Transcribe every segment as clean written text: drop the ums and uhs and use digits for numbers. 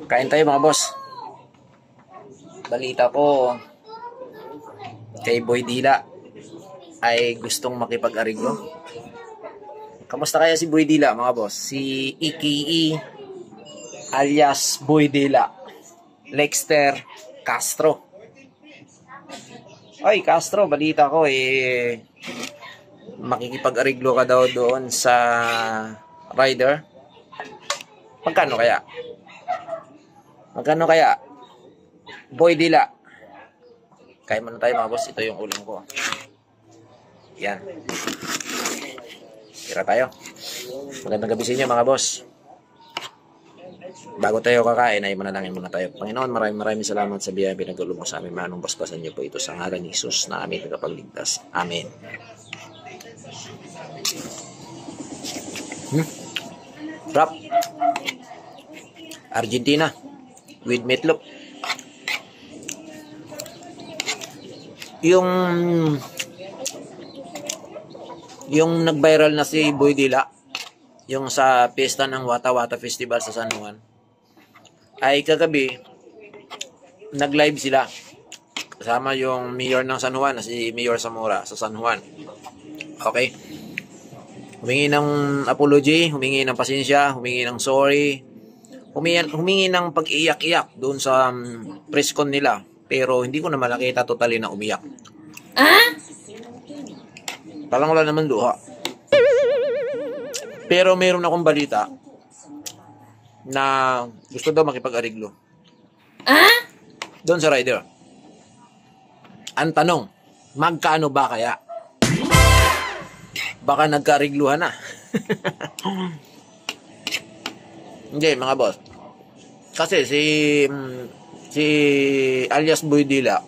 Kain tayo mga boss. Balita ko kay Boy Dila ay gustong makipag-ariglo. Kamusta kaya si Boy Dila mga boss? Si EKE alias Boy Dila, Lexter Castro. Ay Castro, balita ko makikipag-ariglo ka daw doon sa rider. Magkano kaya? Magkano kaya? Boy Dila. Kain muna tayo mga boss. Ito yung ulam ko. Yan. Tira tayo. Magandang gabi sa inyo mga boss. Bago tayo kakain ay manalangin muna tayo. Panginoon, maraming salamat sa biyaya pinagulong mo sa amin. Manong basbasan niyo po ito sa ngalan ni Jesus na aming tagapagligtas. Amen. Rap. Argentina with meatloaf. Yung nag-viral na si Boy Dila, yung sa pista ng Wata Wata Festival sa San Juan, ay kagabi nag-live sila kasama yung mayor ng San Juan na si Mayor Zamora sa San Juan. Okay, humingi ng apology, humingi ng pasensya, humingi ng sorry, humingi ng pag-iyak-iyak doon sa press con nila, pero hindi ko na malakita totally na umiyak. Parang wala naman luha. Pero mayroon akong balita na gusto daw makipag-ariglo doon sa rider. Ang tanong, magkano ba kaya? Baka nagkarigluhan na. Hindi mga boss. Kasi si alias Boy Dila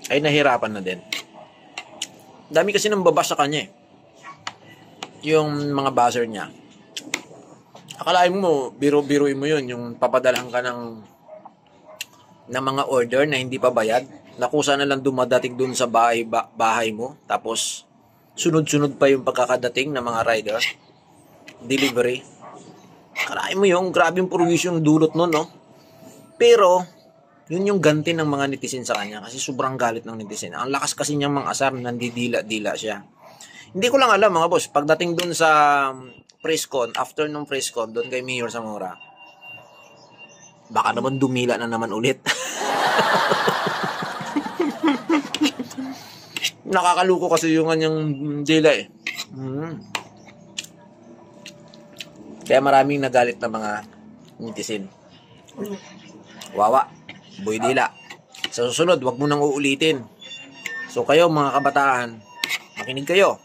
ay nahirapan na din. Dami kasi nang babasa sa kanya yung mga buzzer niya. Akalain mo, biro-biroin mo yun, yung papadalang ka ng mga order na hindi pa bayad, na kusa na lang dumadating dun sa bahay mo, tapos sunod-sunod pa yung pagkakadating ng mga rider, delivery. Akalain mo yung grabing provision dulot nun, no? Pero, yun yung ganti ng mga netizen sa kanya kasi sobrang galit ng netizen. Ang lakas kasi niyang mga asar, nandidila-dila siya. Hindi ko lang alam mga boss, pagdating dun sa press con, after nung press con, dun kay Mayor Zamora, baka naman dumila na naman ulit. Nakakaluko kasi yung kanyang dila Kaya maraming nagalit na mga netizen. Wawa, Boy Dila. Sa susunod, wag mo nang uulitin. So kayo mga kabataan, makinig kayo.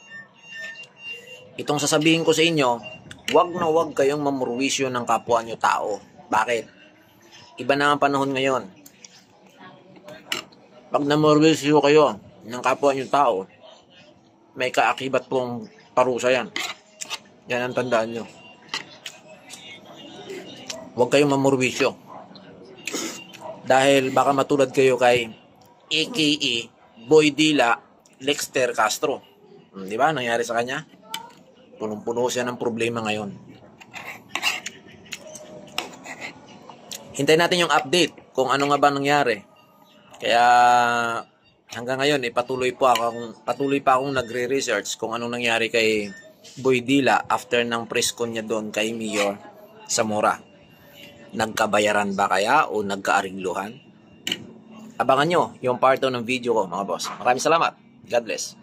Itong sasabihin ko sa inyo, wag na wag kayong mamurwisyo ng kapwa nyo tao. Bakit? Iba na ang panahon ngayon. Pag namurwisyo kayo ng kapwa nyo tao, may kaakibat pong parusa yan. Yan ang tandaan nyo. Huwag kayong mamurwisyo. Dahil baka matulad kayo kay EKE Boy Dila, Lexter Castro. Di ba? Nangyari sa kanya? Punong-puno siya ng problema ngayon. Hintayin natin yung update kung ano nga ba nangyari. Kaya hanggang ngayon patuloy pa akong nagre-research kung anong nangyari kay Boy Dila after ng press con niya doon kay Mayor Zamora. Nagkabayaran ba kaya o nagkaarigluhan? Abangan nyo yung part 2 ng video ko mga boss. Maraming salamat. God bless.